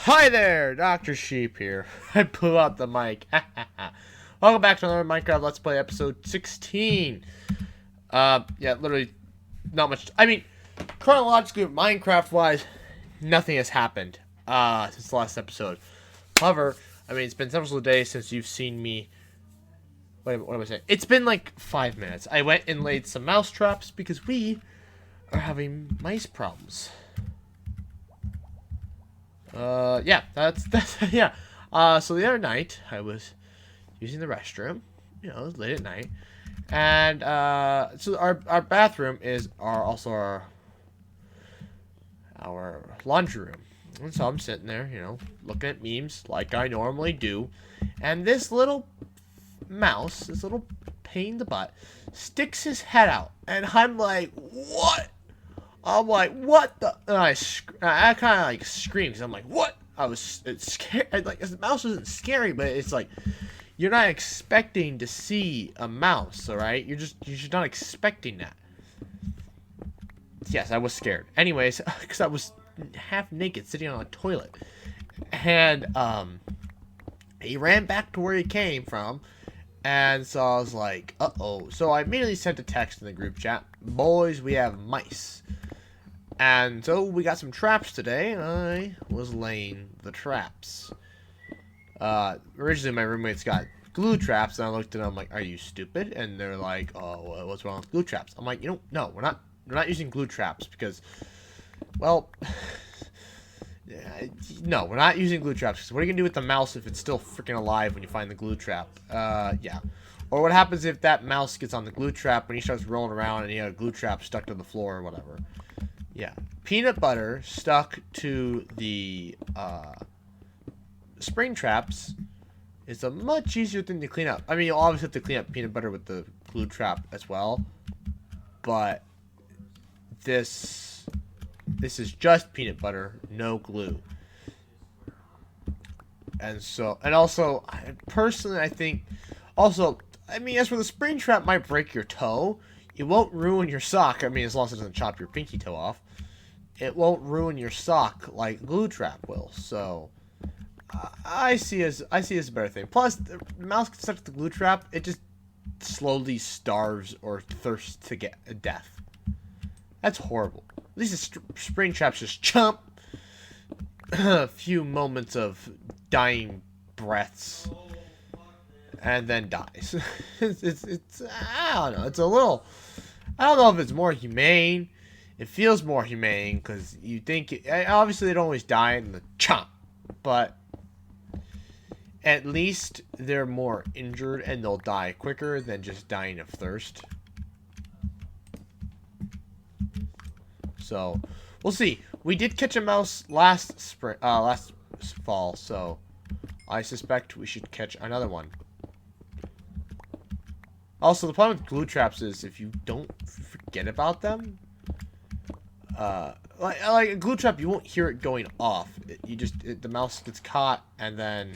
Hi there, Dr. Sheep here. I blew out the mic. Welcome back to another Minecraft Let's Play episode 16. Yeah, literally not much. I mean, chronologically, Minecraft-wise, nothing has happened, since the last episode. However, I mean, it's been several days since you've seen me. Wait, what am I saying? It's been like 5 minutes. I went and laid some mouse traps because we are having mice problems. Yeah, that's yeah. So the other night I was using the restroom. You know, it was late at night, and so our bathroom is our laundry room. And so I'm sitting there, you know, looking at memes like I normally do, and this little mouse, this little pain in the butt, sticks his head out, and I'm like, what? I'm like, what the? And I kind of like screamed. I'm like, what? It's scared. Like, the mouse isn't scary, but it's like, you're not expecting to see a mouse, all right? You're just not expecting that. Yes, I was scared. Anyways, because I was half naked sitting on a toilet, and he ran back to where he came from. And so I was like, uh-oh. So I immediately sent a text in the group chat. Boys, we have mice. And so we got some traps today, and I was laying the traps. Originally my roommates got glue traps, and I looked at them like, are you stupid? And they're like, oh, what's wrong with glue traps? I'm like, no, we're not using glue traps because, well, no, we're not using glue traps. Because what are you gonna do with the mouse if it's still freaking alive when you find the glue trap? Yeah. Or what happens if that mouse gets on the glue trap when he starts rolling around and he had a glue trap stuck to the floor or whatever? Yeah, peanut butter stuck to the spring traps is a much easier thing to clean up. I mean, you'll obviously have to clean up peanut butter with the glue trap as well, but this is just peanut butter, no glue. And also, personally, I think, also, I mean, as for the spring trap might break your toe, it won't ruin your sock. I mean, as long as it doesn't chop your pinky toe off. It won't ruin your sock like glue trap will. So I see as a better thing. Plus, the mouse gets stuck to the glue trap. It just slowly starves or thirsts to get a death. That's horrible. At least the spring traps just chomp. A few moments of dying breaths. And then dies. it's I don't know. It's a little. I don't know if it's more humane. It feels more humane because you think obviously they don't always die in the chomp, but at least they're more injured and they'll die quicker than just dying of thirst. So we'll see. We did catch a mouse last fall, so I suspect we should catch another one. Also, the problem with glue traps is if you don't forget about them, like a glue trap, you won't hear it going off. The mouse gets caught, and then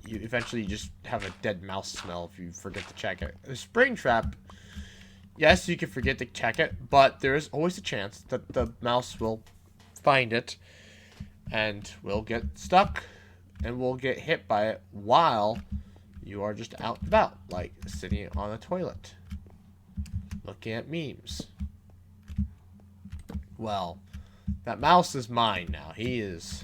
you eventually just have a dead mouse smell if you forget to check it. A spring trap, yes, you can forget to check it, but there is always a chance that the mouse will find it, and will get stuck, and will get hit by it while you are just out and about, like sitting on a toilet, looking at memes. Well, that mouse is mine now. He is.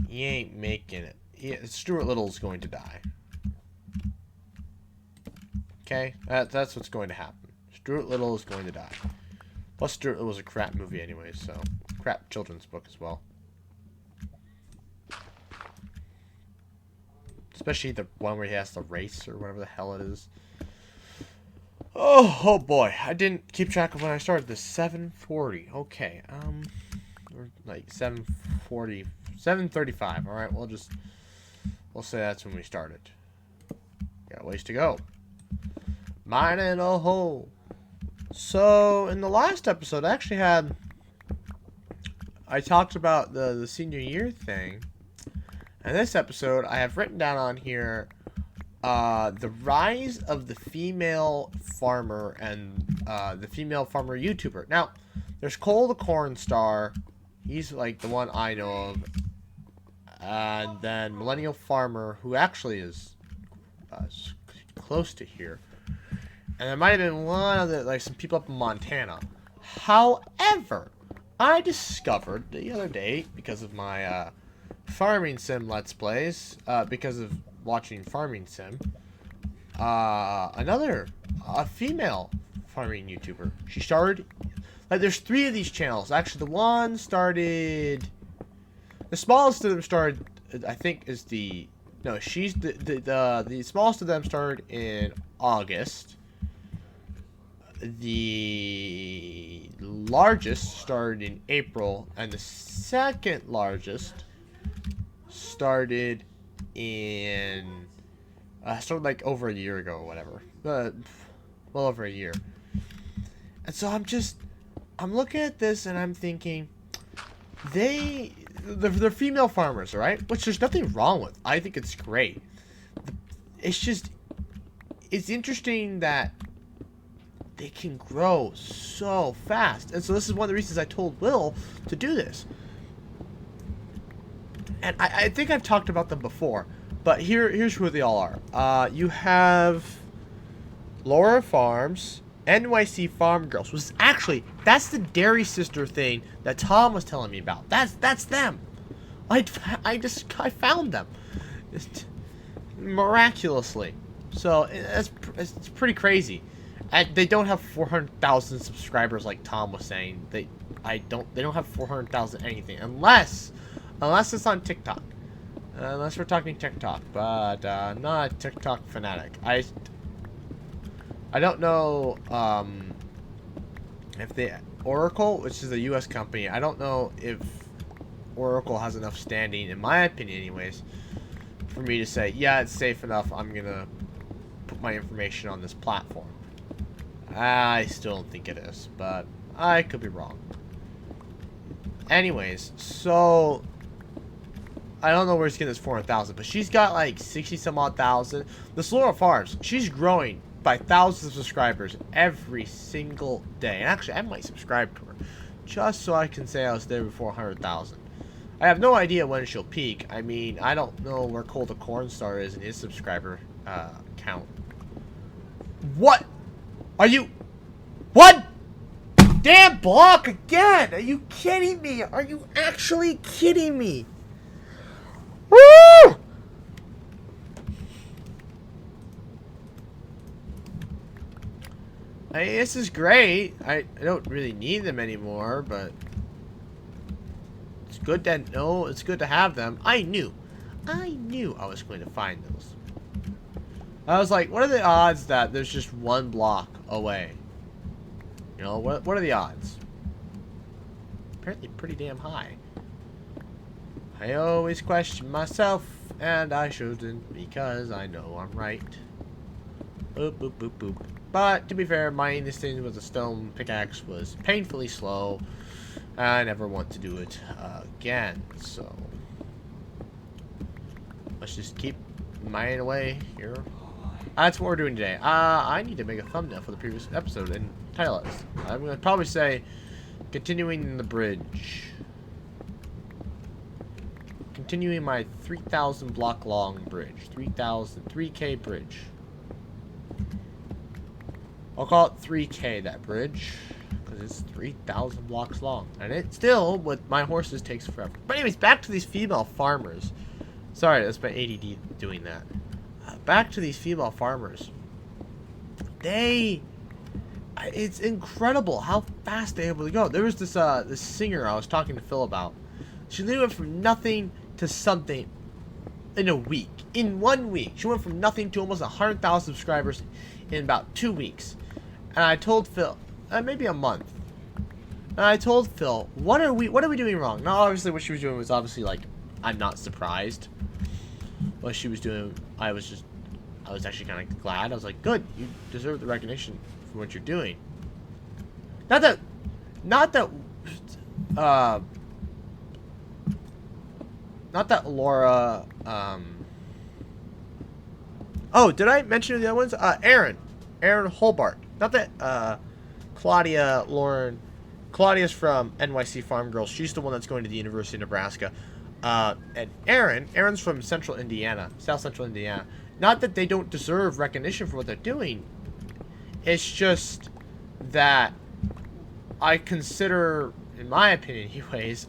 He ain't making it. Stuart Little's going to die. Okay? That's what's going to happen. Stuart Little is going to die. Plus, Stuart Little was a crap movie anyway, so crap children's book as well. Especially the one where he has to race or whatever the hell it is. Oh boy, I didn't keep track of when I started this. 7:40. Okay, like 7:40, 7:35. All right, we'll say that's when we started. Got a ways to go. Mining a hole. So, in the last episode, I talked about the senior year thing. And this episode, I have written down on here the rise of the female farmer and the female farmer YouTuber. Now, there's Cole the Corn Star. He's like the one I know of. And then Millennial Farmer, who actually is close to here. And there might have been one other, like some people up in Montana. However, I discovered the other day, because of my farming sim Let's Plays, because of watching Farming Sim, a female farming YouTuber. She started, like, there's 3 of these channels. Actually, the one started, the smallest of them started, I think, is the, no, she's the smallest of them started in August. The largest started in April, and the second largest started in started like over a year ago or whatever, well over a year. And so I'm looking at this and I'm thinking, they're female farmers, right? Which there's nothing wrong with. I think it's great. It's interesting that they can grow so fast. And so this is one of the reasons I told Will to do this. And I think I've talked about them before, but here's who they all are. You have Laura Farms, NYC Farm Girls, which is actually, that's the Dairy Sister thing that Tom was telling me about. That's them. I found them miraculously. So it's pretty crazy. And they don't have 400,000 subscribers like Tom was saying. They don't have 400,000 anything unless it's on TikTok. Unless we're talking TikTok, but not a TikTok fanatic. I don't know if the Oracle, which is a U.S. company, I don't know if Oracle has enough standing, in my opinion anyways, for me to say, yeah, it's safe enough, I'm gonna put my information on this platform. I still don't think it is, but I could be wrong. Anyways, so I don't know where she's getting this 400,000, but she's got like 60 some odd thousand. The Laura Farms, she's growing by thousands of subscribers every single day. And actually, I might subscribe to her just so I can say I was there before 100,000. I have no idea when she'll peak. I mean, I don't know where Cole the Corn Star is in his subscriber count. What? Are you... What? Damn block again! Are you kidding me? Are you actually kidding me? Woo! I mean, this is great. I don't really need them anymore, but it's good to know. It's good to have them. I knew I was going to find those. I was like, what are the odds that there's just one block away? You know, what are the odds? Apparently pretty damn high. I always question myself, and I shouldn't, because I know I'm right. Boop, boop, boop, boop. But, to be fair, mining this thing with a stone pickaxe was painfully slow. I never want to do it again, so... let's just keep mining away here. That's what we're doing today. I need to make a thumbnail for the previous episode and title it. I'm going to probably say, continuing the bridge. Continuing my 3,000 block long bridge. 3K bridge. I'll call it 3K, that bridge. Because it's 3,000 blocks long. And it still, with my horses, takes forever. But anyways, back to these female farmers. Sorry, that's my ADD doing that. Back to these female farmers. It's incredible how fast they're able to go. There was this singer I was talking to Phil about. She literally went from nothing to something in a week. In 1 week. She went from nothing to almost 100,000 subscribers in about 2 weeks. And I told Phil, maybe a month. And I told Phil, what are we doing wrong? Now, obviously, what she was doing was obviously like, I'm not surprised. What she was doing, I was actually kind of glad. I was like, good, you deserve the recognition for what you're doing. Not that Laura, Oh, did I mention the other ones? Aaron Holbart. Not that Claudia Lauren. Claudia's from NYC Farm Girls. She's the one that's going to the University of Nebraska. And Aaron's from Central Indiana, South Central Indiana. Not that they don't deserve recognition for what they're doing. It's just that I consider, in my opinion anyways,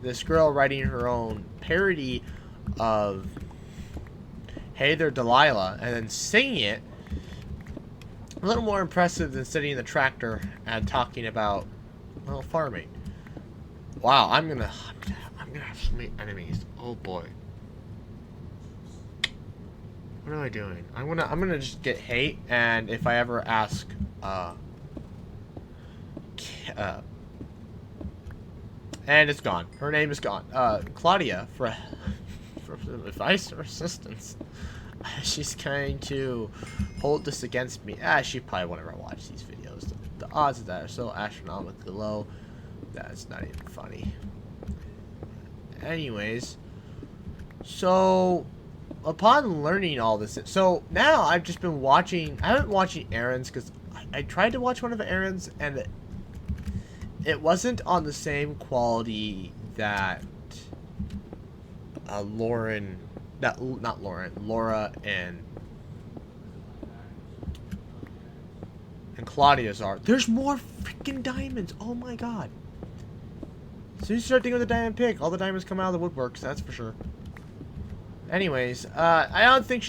this girl writing her own parody of Hey There Delilah and then singing it a little more impressive than sitting in the tractor and talking about, well, farming. Wow, I'm gonna have so many enemies. Oh boy. What am I doing? I'm gonna just get hate, and if I ever ask and it's gone. Her name is gone. Claudia for some advice or assistance. She's going to hold this against me. She probably won't ever watch these videos. The odds of that are so astronomically low that it's not even funny. Anyways, so upon learning all this, so now I've just been watching. I haven't been watching Aaron's because I tried to watch one of Aaron's and it wasn't on the same quality that Lauren, not Lauren, Laura and Claudia's are. There's more freaking diamonds. Oh my god. As soon as you start digging with the diamond pick, all the diamonds come out of the woodworks, that's for sure. Anyways, I don't think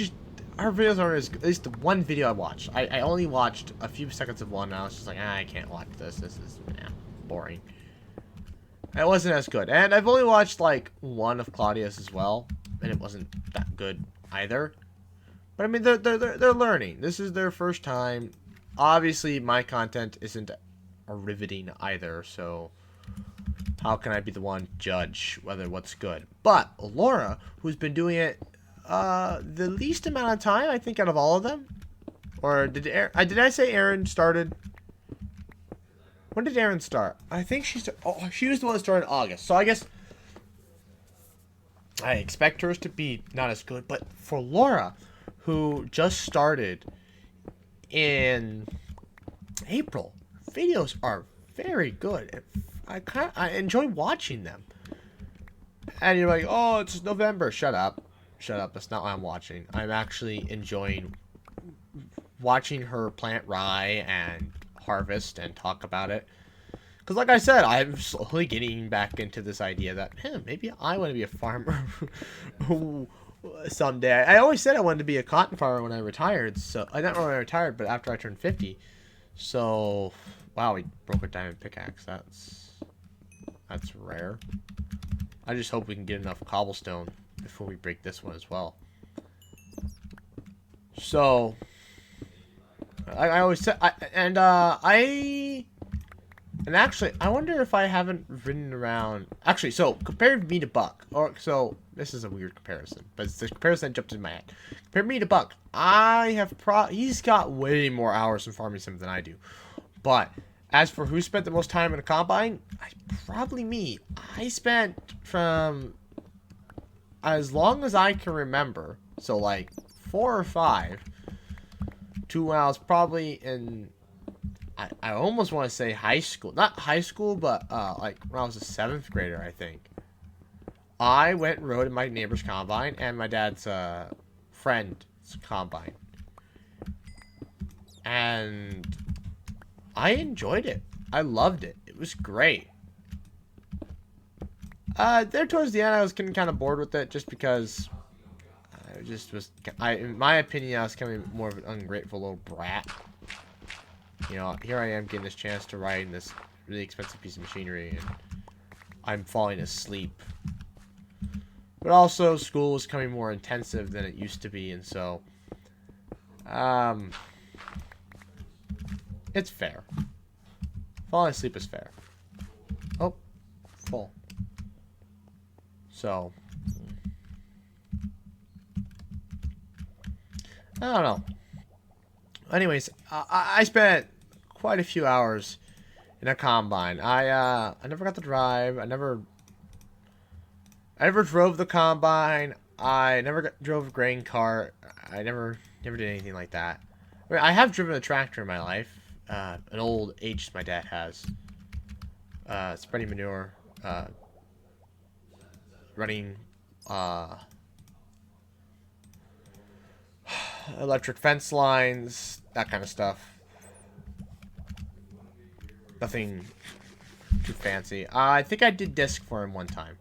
her videos aren't as good. At least the one video I watched. I only watched a few seconds of one and I was just like, I can't watch this. This is boring. It wasn't as good. And I've only watched like one of Claudia's as well, and it wasn't that good either. But I mean, they're learning. This is their first time. Obviously, my content isn't riveting either, so how can I be the one to judge whether what's good? But Laura, who's been doing it the least amount of time, I think, out of all of them, or did I say Aaron started? When did Aaron start? I think she was the one that started in August. So I guess I expect hers to be not as good. But for Laura, who just started in April, videos are very good. I enjoy watching them. And you're like, oh, it's November. Shut up. Shut up. That's not what I'm watching. I'm actually enjoying watching her plant rye and harvest and talk about it. Because like I said, I'm slowly getting back into this idea that, maybe I want to be a farmer someday. I always said I wanted to be a cotton farmer when I retired. So, not when I retired, but after I turned 50. So, wow, we broke a diamond pickaxe. That's rare. I just hope we can get enough cobblestone before we break this one as well. So, I always said, and actually, I wonder if I haven't ridden around. Actually, so compared me to Buck, so this is a weird comparison, but it's the comparison that jumped in my head. Compared me to Buck, he's got way more hours in farming sim than I do. But as for who spent the most time in a combine, probably me. I spent from as long as I can remember, so like 4 or 5. 2 when I was probably in, I almost want to say high school. Not high school, but like when I was a 7th grader, I think. I went and rode in my neighbor's combine and my dad's friend's combine. And I enjoyed it. I loved it. It was great. There towards the end, I was getting kind of bored with it just because in my opinion, I was becoming more of an ungrateful little brat. You know, here I am getting this chance to ride in this really expensive piece of machinery, and I'm falling asleep. But also, school was becoming more intensive than it used to be, and so, it's fair. Falling asleep is fair. Oh, full. So, I don't know. Anyways, I spent quite a few hours in a combine. I never got to drive. I never drove the combine. I never drove a grain cart. I never Never did anything like that. I mean, I have driven a tractor in my life. An old H my dad has. Spreading manure. Running electric fence lines, that kind of stuff. Nothing too fancy. I think I did disc for him one time.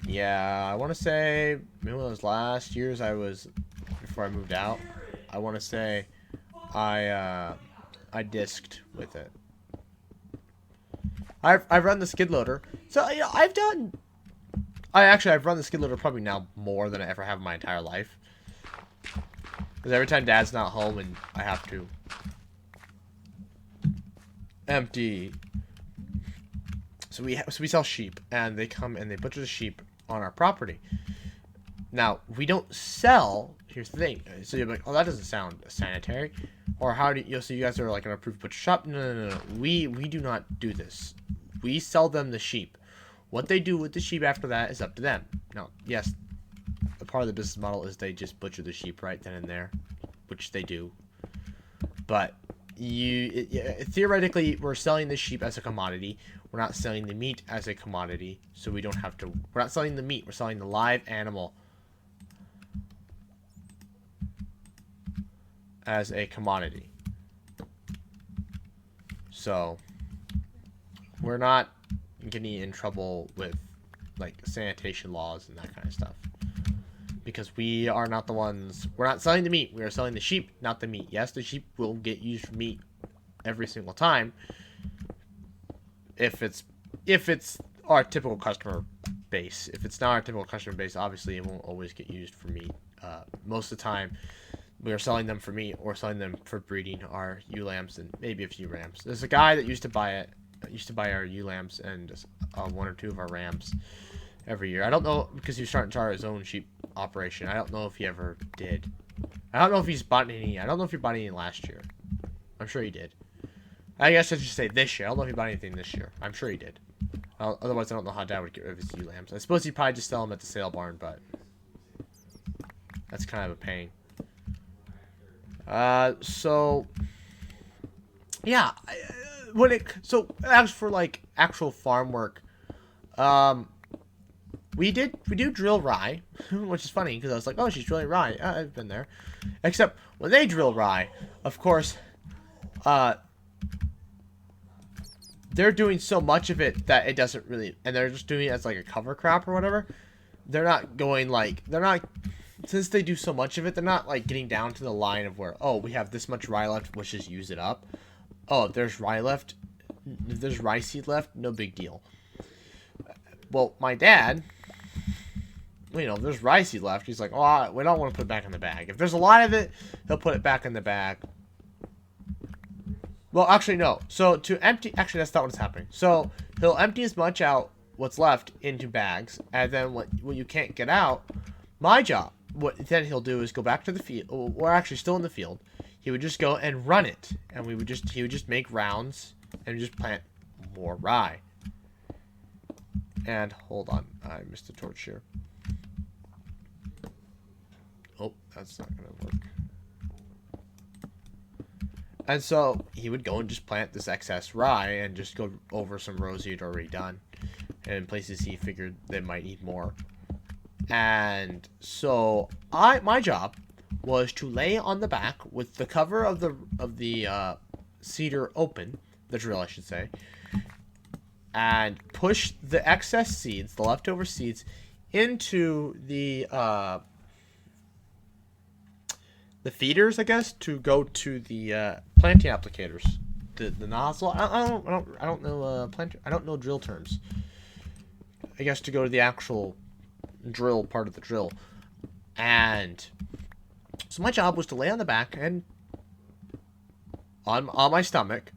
Yeah, I want to say maybe one of those last years before I moved out. I want to say I disced with it. I've run the skid loader, so you know, I've run the skid loader probably now more than I ever have in my entire life. Because every time Dad's not home and I have to empty. So we sell sheep, and they come and they butcher the sheep on our property. Now we don't sell. Here's the thing. So you're like, oh, that doesn't sound sanitary. Or how do you? So you guys are like an approved butcher shop? No. We do not do this. We sell them the sheep. What they do with the sheep after that is up to them. Now, yes, the part of the business model is they just butcher the sheep right then and there, which they do. But theoretically, we're selling the sheep as a commodity. We're not selling the meat as a commodity, so we don't have to. We're not selling the meat. We're selling the live animal as a commodity. So we're not getting in trouble with like sanitation laws and that kind of stuff, because we are not the ones. We're not selling the meat. We are selling the sheep, not the meat. Yes, the sheep will get used for meat every single time if it's our typical customer base. If it's not our typical customer base, obviously it won't always get used for meat. Most of the time we are selling them for meat or selling them for breeding our ewe lambs and maybe a few rams. There's a guy that used to buy our ewe lambs and one or two of our rams every year. I don't know, because he's starting to start his own sheep operation. I don't know if he ever did. I don't know if he's bought any. I don't know if he bought any last year. I'm sure he did. I guess I should say this year. I don't know if he bought anything this year. I'm sure he did. Otherwise, I don't know how Dad would get rid of his ewe lambs. I suppose he'd probably just sell them at the sale barn, but that's kind of a pain. So yeah, as for like actual farm work, we do drill rye, which is funny because I was like, oh, she's drilling rye. I've been there, except when they drill rye, of course, they're doing so much of it that it doesn't really, and they're just doing it as like a cover crop or whatever. They're not going like, since they do so much of it, they're not like getting down to the line of where, oh, we have this much rye left, let's just use it up. Oh, if there's rye left, if there's rye seed left, no big deal. Well, my dad, you know, if there's rye seed left, he's like, oh, we don't want to put it back in the bag. If there's a lot of it, he'll put it back in the bag. Well, actually, no. So to empty, actually, that's not what's happening. So he'll empty as much out, what's left, into bags, and then what you can't get out, my job, what then he'll do is go back to the field. We're actually still in the field. He would just go and run it, and he would just make rounds and just plant more rye. And hold on, I missed a torch here. Oh, that's not gonna work. And so he would go and just plant this excess rye and just go over some rows he had already done, and places he figured they might need more. And so my job was to lay on the back with the cover of the cedar open, the drill I should say, and push the excess seeds, the leftover seeds, into the feeders, I guess, to go to the planting applicators, the nozzle. I don't know I don't know drill terms. I guess to go to the actual drill part of the drill. And so my job was to lay on the back and on my stomach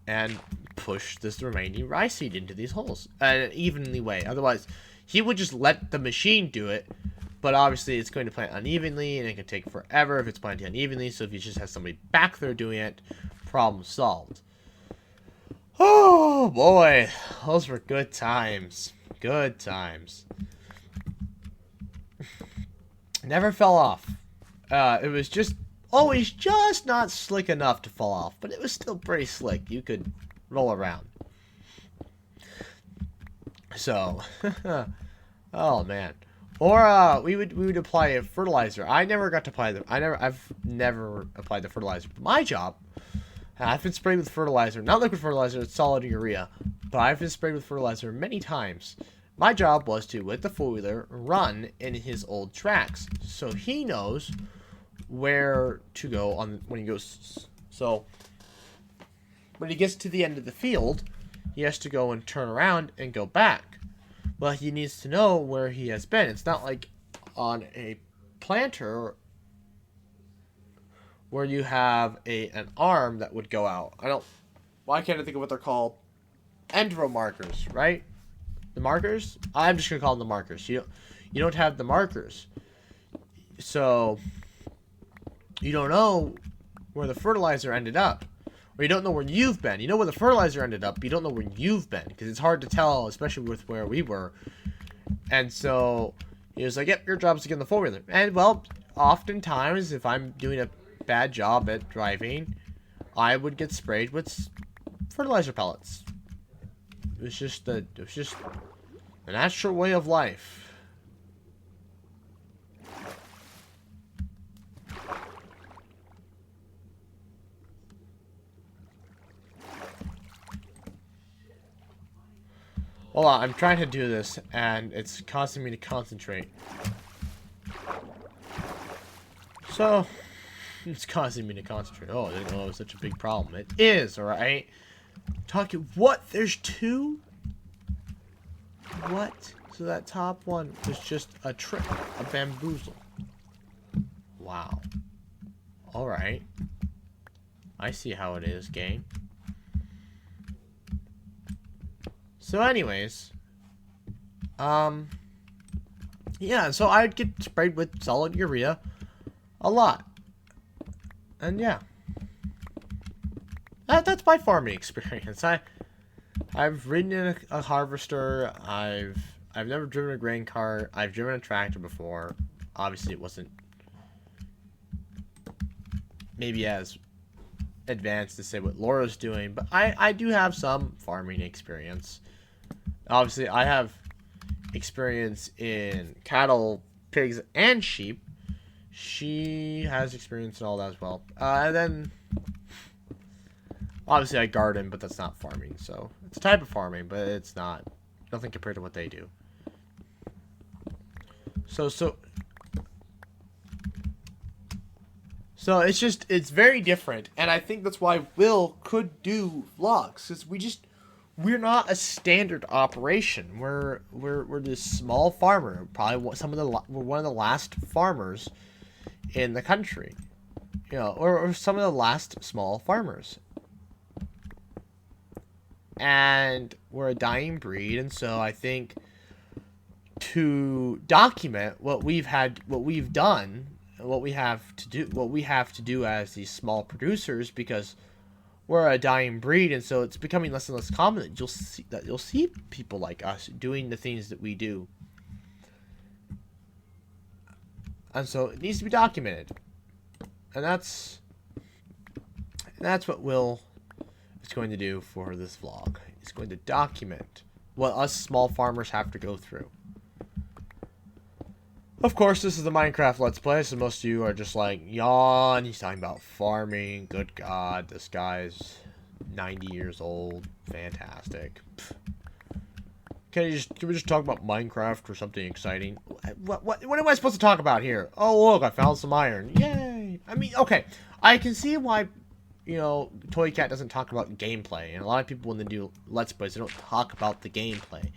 and push this remaining rye seed into these holes an evenly way. Otherwise, he would just let the machine do it, but obviously it's going to plant unevenly and it can take forever if it's planting unevenly. So if you just have somebody back there doing it, problem solved. Oh boy, those were good times. Good times. Never fell off. It was just always just not slick enough to fall off, but it was still pretty slick. You could roll around. So, oh man. Or we would apply a fertilizer. I never got to apply I've never applied the fertilizer. But my job, I've been sprayed with fertilizer, not liquid fertilizer, it's solid urea, but I've been sprayed with fertilizer many times. My job was to, with the four-wheeler, run in his old tracks, so he knows where to go on when he goes. So when he gets to the end of the field, he has to go and turn around and go back. Well, he needs to know where he has been. It's not like on a planter where you have an arm that would go out. Why can't I think of what they're called? Endro markers, right? The markers? I'm just gonna call them the markers. You don't have the markers, so you don't know where the fertilizer ended up, or you don't know where you've been. You know where the fertilizer ended up, but you don't know where you've been because it's hard to tell, especially with where we were. And so he was like, "Yep, your job's to get in the four-wheeler." And well, oftentimes if I'm doing a bad job at driving, I would get sprayed with fertilizer pellets. It was just the natural way of life. Hold on, I'm trying to do this, and it's causing me to concentrate. So, it's causing me to concentrate. Oh, I didn't know it was such a big problem. It is, alright? Talking, what? There's two? What? So that top one was just a trick, a bamboozle. Wow. Alright. I see how it is, game. So anyways, yeah, so I'd get sprayed with solid urea a lot. And yeah. That's my farming experience. I've ridden in a harvester. I've never driven a grain cart. I've driven a tractor before. Obviously, it wasn't maybe as advanced to say what Laura's doing, but I do have some farming experience. Obviously, I have experience in cattle, pigs, and sheep. She has experience in all that as well. And then obviously I garden, but that's not farming. So it's a type of farming, but it's not nothing compared to what they do. So it's very different, and I think that's why Will could do vlogs, because we're not a standard operation. We're this small farmer, probably we're one of the last farmers in the country, you know, or some of the last small farmers. And we're a dying breed, and so I think to document what we've done, what we have to do as these small producers, because we're a dying breed, and so it's becoming less and less common that you'll see people like us doing the things that we do. And so it needs to be documented. And that's what Will is going to do for this vlog. He's going to document what us small farmers have to go through. Of course, this is the Minecraft Let's Play, so most of you are just like, yawn, he's talking about farming, good god, this guy's 90 years old, fantastic. Can we just talk about Minecraft or something exciting? What am I supposed to talk about here? Oh, look, I found some iron, yay! I mean, okay, I can see why, you know, Toy Cat doesn't talk about gameplay, and a lot of people when they do Let's Plays, they don't talk about the gameplay.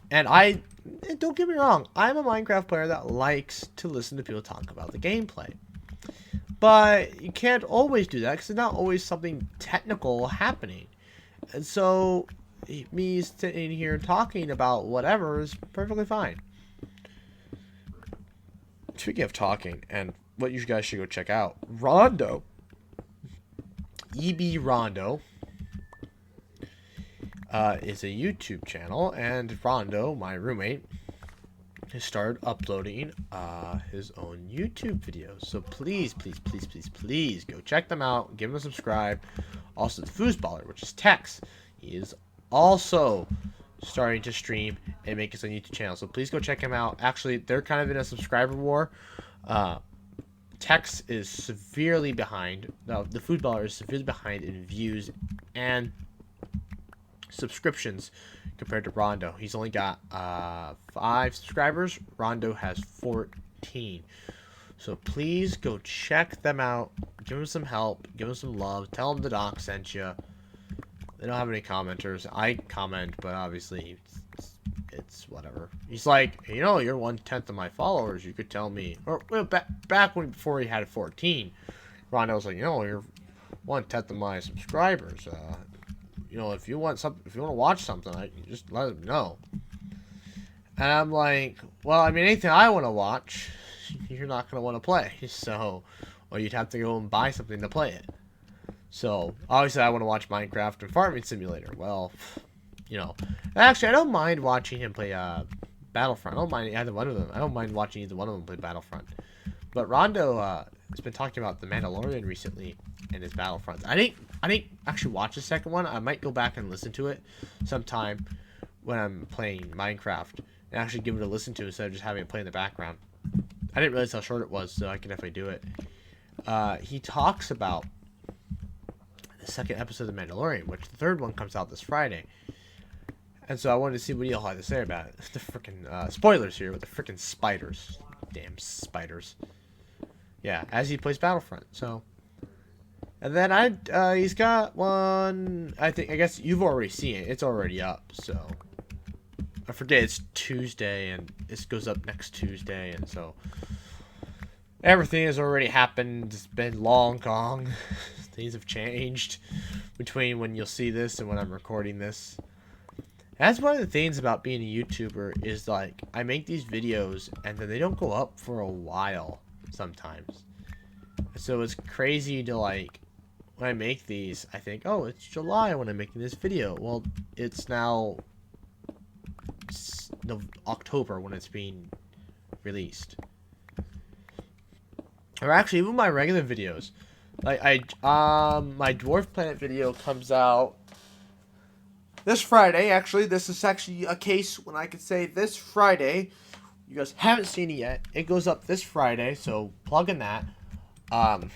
And don't get me wrong, I'm a Minecraft player that likes to listen to people talk about the gameplay. But you can't always do that, because there's not always something technical happening. And so, me sitting here talking about whatever is perfectly fine. Speaking of talking, and what you guys should go check out, Rondo. EB Rondo. Is a YouTube channel, and Rondo, my roommate, started uploading his own YouTube videos. So please, please, please, please, please go check them out. Give him a subscribe. Also, the Foosballer, which is Tex, he is also starting to stream and make his own YouTube channel. So please go check him out. Actually, they're kind of in a subscriber war. Tex is severely behind. No, the Foosballer is severely behind in views and subscriptions compared to Rondo. He's only got 5 subscribers. Rondo has 14. So please go check them out. Give him some help. Give him some love. Tell him the doc sent you. They don't have any commenters. I comment, but obviously it's whatever. He's like, you know, you're 1/10 of my followers. You could tell me. Or well, back when before he had 14, Rondo was like, you know, you're 1/10 of my subscribers. You know, if you want something, if you want to watch something, just let him know. And I'm like, well, I mean, anything I want to watch, you're not going to want to play. So, or you'd have to go and buy something to play it. So, obviously, I want to watch Minecraft and Farming Simulator. Well, you know, actually, I don't mind watching him play Battlefront. I don't mind either one of them. I don't mind watching either one of them play Battlefront. But Rondo has been talking about The Mandalorian recently and his Battlefronts. I didn't actually watch the second one. I might go back and listen to it sometime when I'm playing Minecraft and actually give it a listen to instead of just having it play in the background. I didn't realize how short it was, so I can definitely do it. He talks about the second episode of The Mandalorian, which the third one comes out this Friday. And so I wanted to see what y'all had to say about it. The freaking spoilers here with the freaking spiders. Damn spiders. Yeah, as he plays Battlefront. So, and then he's got one. I guess you've already seen it. It's already up. So I forget it's Tuesday, and this goes up next Tuesday, and so everything has already happened. It's been long gone. Things have changed between when you'll see this and when I'm recording this. That's one of the things about being a YouTuber is, like, I make these videos and then they don't go up for a while sometimes. So it's crazy to, like, when I make these, I think, oh, it's July when I'm making this video. Well, it's now October when it's being released. Or actually, even my regular videos. Like, my Dwarf Planet video comes out this Friday. Actually, this is actually a case when I could say this Friday. You guys haven't seen it yet. It goes up this Friday, so plug in that. The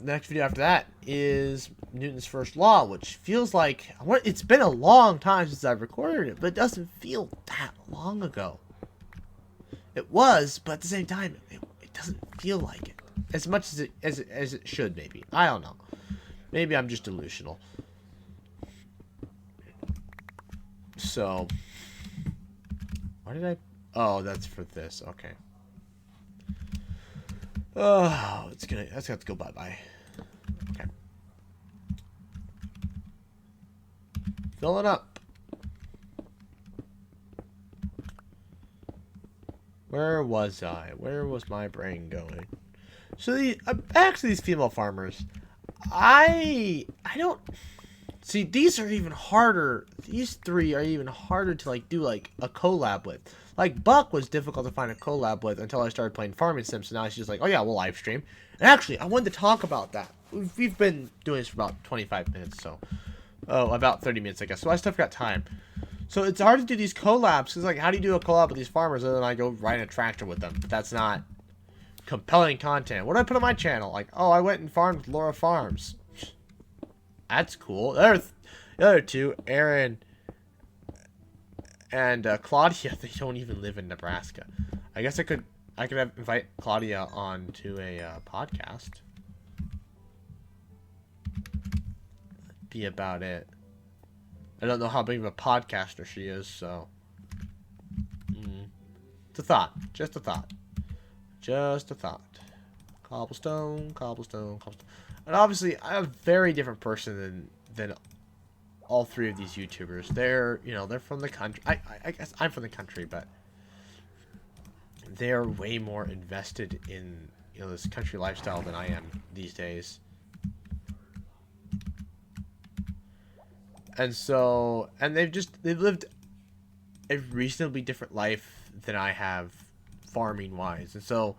next video after that is Newton's First Law, which feels like it's been a long time since I've recorded it, but it doesn't feel that long ago. It was, but at the same time, it doesn't feel like it as much as it should. Maybe I don't know. Maybe I'm just delusional. So, why did I? Oh, that's for this. Okay. Oh, that's got to go bye-bye. Okay. Fill it up. Where was I? Where was my brain going? So actually these female farmers, I don't see, these are even harder. These 3 are even harder to like do like a collab with. Like Buck was difficult to find a collab with until I started playing Farming Sims. So now she's like, oh yeah, we'll live stream. And actually, I wanted to talk about that. We've been doing this for about 25 minutes, so about 30 minutes, I guess. So I still got time. So it's hard to do these collabs because, like, how do you do a collab with these farmers and then I go ride a tractor with them? But that's not compelling content. What do I put on my channel? Like, oh, I went and farmed with Laura Farms. That's cool. The other 2, Aaron and Claudia, they don't even live in Nebraska. I guess I could invite Claudia on to a podcast. Be about it. I don't know how big of a podcaster she is, so it's a thought. Just a thought. Just a thought. Cobblestone, cobblestone, cobblestone. And obviously, I'm a very different person than all 3 of these YouTubers. They're from the country. I guess I'm from the country, but they're way more invested in this country lifestyle than I am these days. And so, and they've lived a reasonably different life than I have farming wise. And so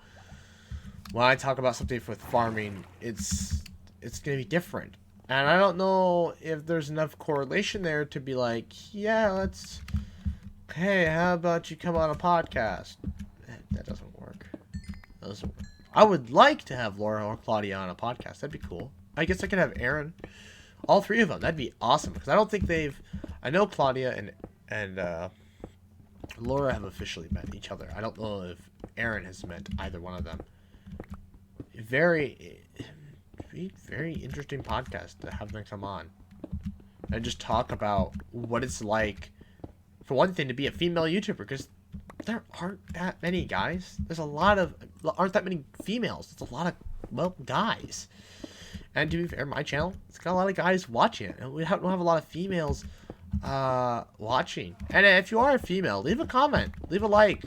when I talk about something with farming, it's going to be different. And I don't know if there's enough correlation there to be like, yeah, let's, hey, how about you come on a podcast? That doesn't work. That doesn't work. I would like to have Laura or Claudia on a podcast. That'd be cool. I guess I could have Aaron. All three of them. That'd be awesome. Because I don't think they've... I know Claudia and Laura have officially met each other. I don't know if Aaron has met either one of them. Very interesting podcast to have them come on. And just talk about what it's like, for one thing, to be a female YouTuber. Because there aren't that many guys. Aren't that many females. It's a lot of, well, guys. And to be fair, my channel, it's got a lot of guys watching it. And we don't have a lot of females watching. And if you are a female, leave a comment. Leave a like.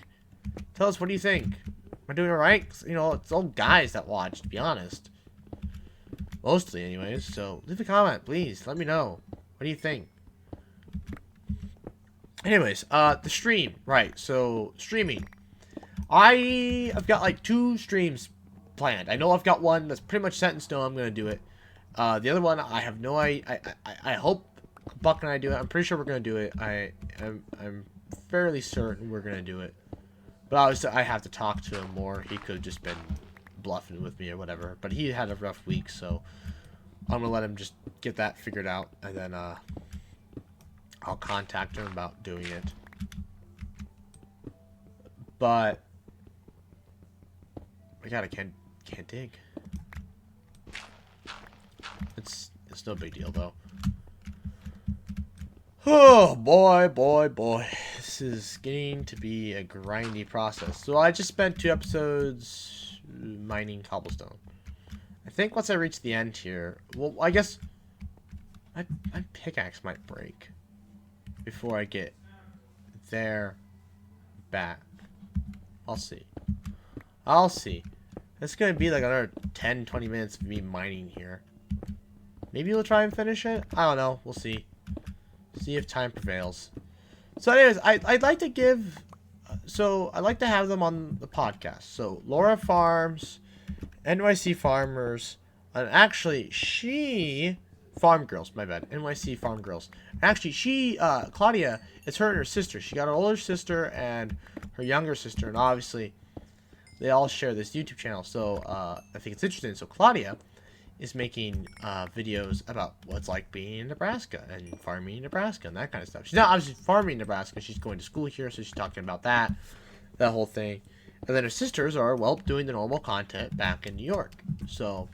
Tell us, what do you think? Am I doing alright? You know, it's all guys that watch, to be honest. Mostly, anyways. So, leave a comment, please. Let me know. What do you think? Anyways, the stream. Right, so, streaming. I've got like 2 streams planned. I know I've got one that's pretty much set in stone. I'm gonna do it. The other one, I have no idea. I hope Buck and I do it. I'm pretty sure we're gonna do it. I'm fairly certain we're gonna do it. But obviously, I have to talk to him more. He could have just been bluffing with me or whatever. But he had a rough week, so I'm gonna let him just get that figured out, and then I'll contact him about doing it. But I can't dig. It's no big deal though. Oh boy. This is getting to be a grindy process. So I just spent 2 episodes mining cobblestone. I think once I reach the end here, well, I guess my pickaxe might break before I get there back. I'll see. It's gonna be like another 10-20 minutes of me mining here. Maybe we'll try and finish it. I don't know. We'll see. See if time prevails. So anyways, I'd like to give... So, I'd like to have them on the podcast. So, Laura Farms, NYC Farmers, and actually, Farm Girls, my bad. NYC Farm Girls. Actually, Claudia, it's her and her sister. She got her older sister and her younger sister, and obviously, they all share this YouTube channel. So, I think it's interesting. So, Claudia is making videos about what's like being in Nebraska and farming in Nebraska and that kind of stuff. She's not obviously farming in Nebraska. She's going to school here, so she's talking about that whole thing. And then her sisters are, well, doing the normal content back in New York. So,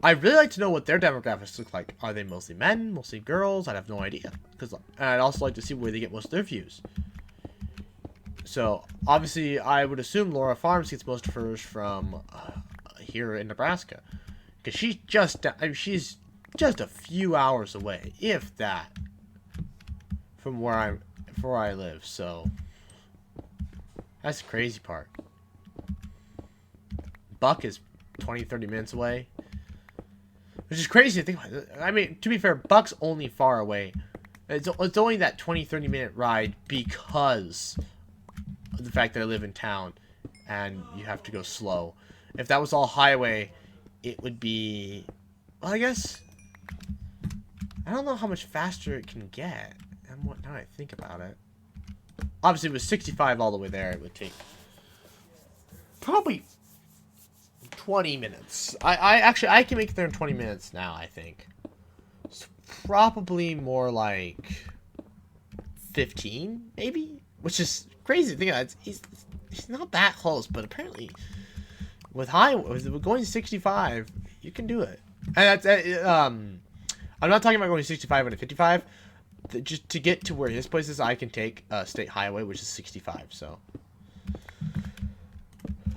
I'd really like to know what their demographics look like. Are they mostly men, mostly girls? I'd have no idea. And I'd also like to see where they get most of their views. So, obviously, I would assume Laura Farms gets most of hers from... here in Nebraska, because she's just a few hours away, if that, from where I live. So that's the crazy part. Buck is 20-30 minutes away, which is crazy to think about. I mean, to be fair, Buck's only far away. It's only that 20-30 minute ride because of the fact that I live in town and you have to go slow. If that was all highway, it would be... Well, I guess... I don't know how much faster it can get. And what, now I think about it. Obviously, it was 65 all the way there. It would take... probably 20 minutes. I can make it there in 20 minutes now, I think. It's probably more like... 15, maybe? Which is crazy to think about. He's not that close, but apparently... With going 65, you can do it. And that's I'm not talking about going 65 and 55. Just to get to where his place is, I can take state highway, which is 65. So,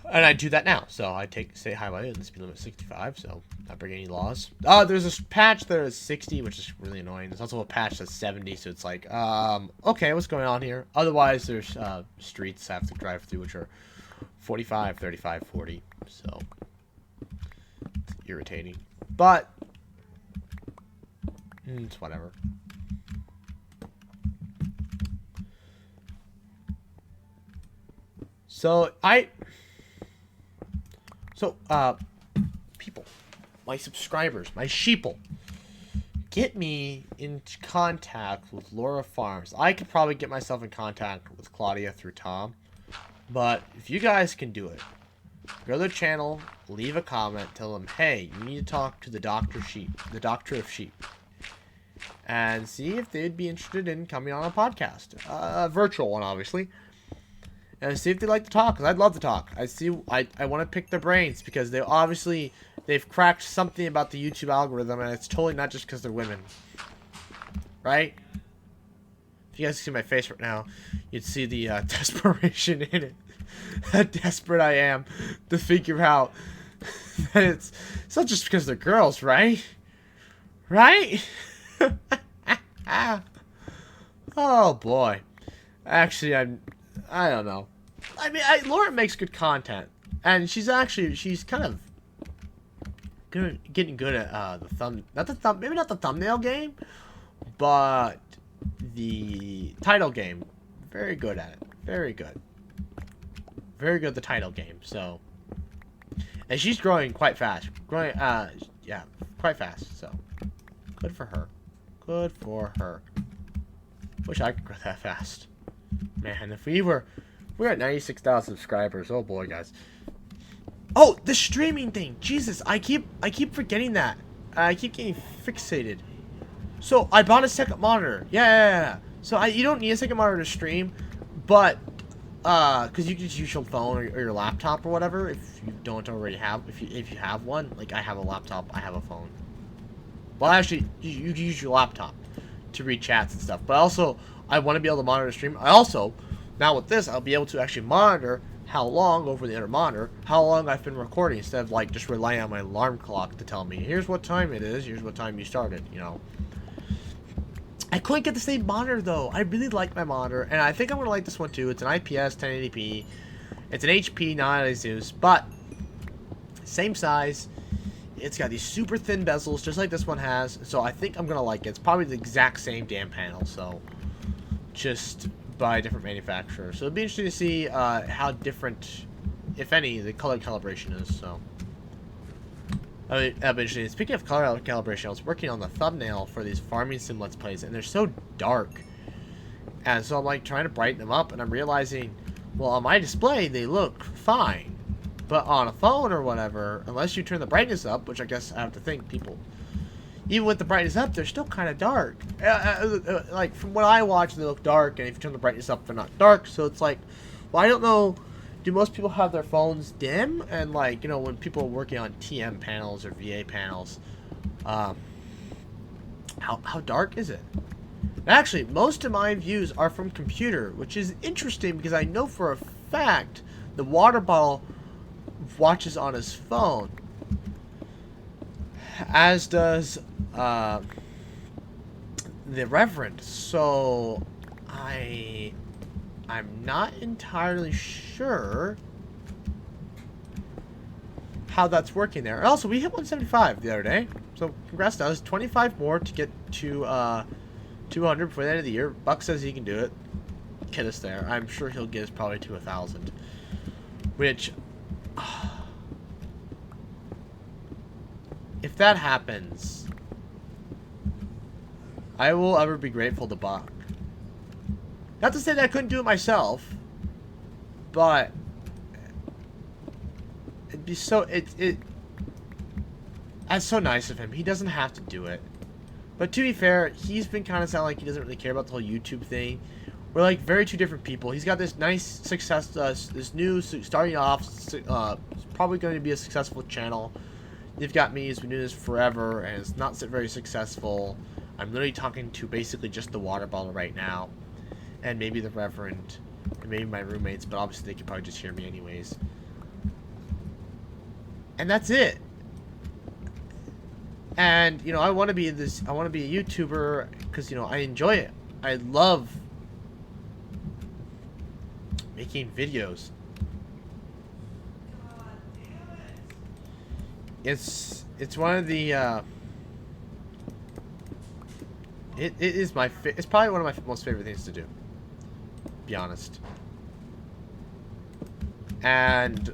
and I do that now. So I take state highway and the speed limit is 65. So not breaking any laws. There's a patch that is 60, which is really annoying. There's also a patch that's 70. So it's like, okay, what's going on here? Otherwise, there's streets I have to drive through, which are 45, 35, 40. So, it's irritating. But, it's whatever. So people, my subscribers, my sheeple, get me into contact with Laura Farms. I could probably get myself in contact with Claudia through Tom, but if you guys can do it, go to their channel, leave a comment, tell them, hey, you need to talk to the Doctor of Sheep, and see if they'd be interested in coming on a podcast, a virtual one, obviously. And see if they like to talk, because I'd love to talk. I want to pick their brains, because they've cracked something about the YouTube algorithm, and it's totally not just because they're women. Right? If you guys see my face right now, you'd see the desperation in it. How desperate I am to figure out that it's not just because they're girls, right? Right? Oh, boy. Actually, I don't know. I mean, Laura makes good content, and she's kind of getting good at maybe not the thumbnail game, but the title game. Very good at it. Very good. Very good at the title game. So, and she's growing quite fast. Yeah, quite fast. So, good for her. Good for her. Wish I could grow that fast. Man, if we're at 96,000 subscribers. Oh boy, guys. Oh, the streaming thing. Jesus, I keep forgetting that. I keep getting fixated. So I bought a second monitor. Yeah. So you don't need a second monitor to stream, but because you can just use your phone or your laptop or whatever if you don't already have. If you have one, like I have a laptop, I have a phone. Well, actually, you can use your laptop to read chats and stuff. But also, I want to be able to monitor stream. I also, now with this, I'll be able to actually monitor how long, over the other monitor, how long I've been recording, instead of like just relying on my alarm clock to tell me, here's what time it is, here's what time you started, you know. I couldn't get the same monitor though. I really like my monitor, and I think I'm going to like this one too. It's an IPS 1080p. It's an HP, not a Zeus, but same size. It's got these super thin bezels, just like this one has, so I think I'm going to like it. It's probably the exact same damn panel, so just by a different manufacturer. So it'd be interesting to see how different, if any, the color calibration is, so. I mean, that'd be interesting. Speaking of color calibration, I was working on the thumbnail for these farming sim let's plays, and they're so dark. And so I'm like trying to brighten them up, and I'm realizing, well, on my display, they look fine. But on a phone or whatever, unless you turn the brightness up, which I guess I have to think people, even with the brightness up, they're still kind of dark. Like, from what I watch, they look dark, and if you turn the brightness up, they're not dark. So it's like, well, I don't know, do most people have their phones dim? And, like, you know, when people are working on TM panels or VA panels, how dark is it? Actually, most of my views are from computer, which is interesting because I know for a fact the water bottle watches on his phone, as does the Reverend. So I'm not entirely sure how that's working there. And also, we hit 175 the other day, so congrats to us. 25 more to get to 200 before the end of the year. Buck says he can do it. Get us there. I'm sure he'll get us probably to 1,000, which if that happens, I will ever be grateful to Buck. Not to say that I couldn't do it myself, but it'd be so that's so nice of him. He doesn't have to do it. But to be fair, he's been kind of sounding like he doesn't really care about the whole YouTube thing. We're like very two different people. He's got this nice success, this new starting off, probably going to be a successful channel. You've got me who's been doing this forever and it's not very successful. I'm literally talking to basically just the water bottle right now, and maybe the Reverend, and maybe my roommates, but obviously they could probably just hear me anyways. And that's it. And you know, I want to be a YouTuber because you know I enjoy it. I love making videos. It's one of the it's probably one of my most favorite things to do. Be honest. And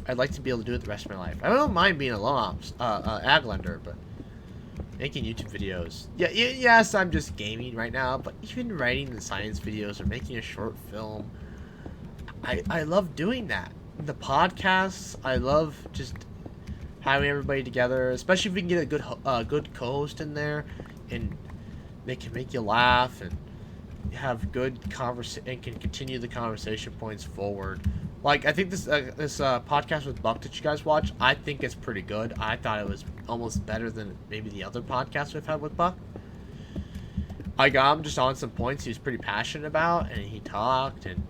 I'd like to be able to do it the rest of my life. I don't mind being a loan ops, ag lender, but making YouTube videos. Yeah, yes, I'm just gaming right now, but even writing the science videos or making a short film, I love doing that. The podcasts, I love just having everybody together, especially if we can get a good co-host in there, and they can make you laugh and have good conversation and can continue the conversation points forward. Like, I think this podcast with Buck that you guys watch, I think it's pretty good. I thought it was almost better than maybe the other podcasts we've had with Buck. I got him just on some points he was pretty passionate about, and he talked, and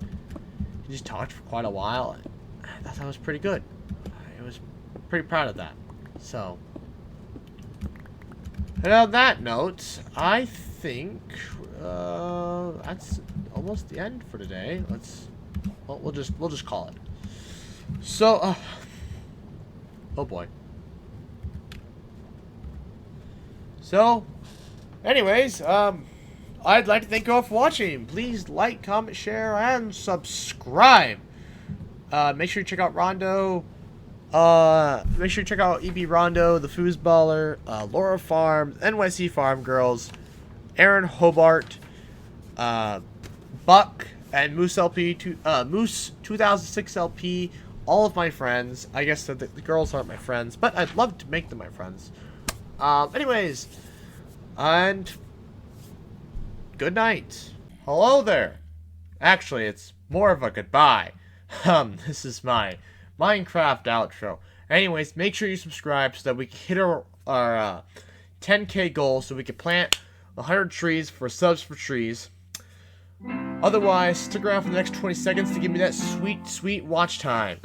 he just talked for quite a while. And I thought that was pretty good. I was pretty proud of that. So, and on that note, I think that's almost the end for today. We'll just call it. So, oh boy. So, anyways, I'd like to thank you all for watching. Please like, comment, share, and subscribe. Make sure you check out Rondo. Make sure you check out EB Rondo, the Foosballer, Laura Farm, NYC Farm Girls, Aaron Hobart, Buck, and Moose LP, Moose 2006 LP. All of my friends. I guess the girls aren't my friends, but I'd love to make them my friends. Anyways, and good night. Hello there. Actually, it's more of a goodbye. This is my Minecraft outro. Anyways, make sure you subscribe so that we can hit our 10K goal, so we can plant 100 trees for subs for trees. Otherwise, stick around for the next 20 seconds to give me that sweet, sweet watch time.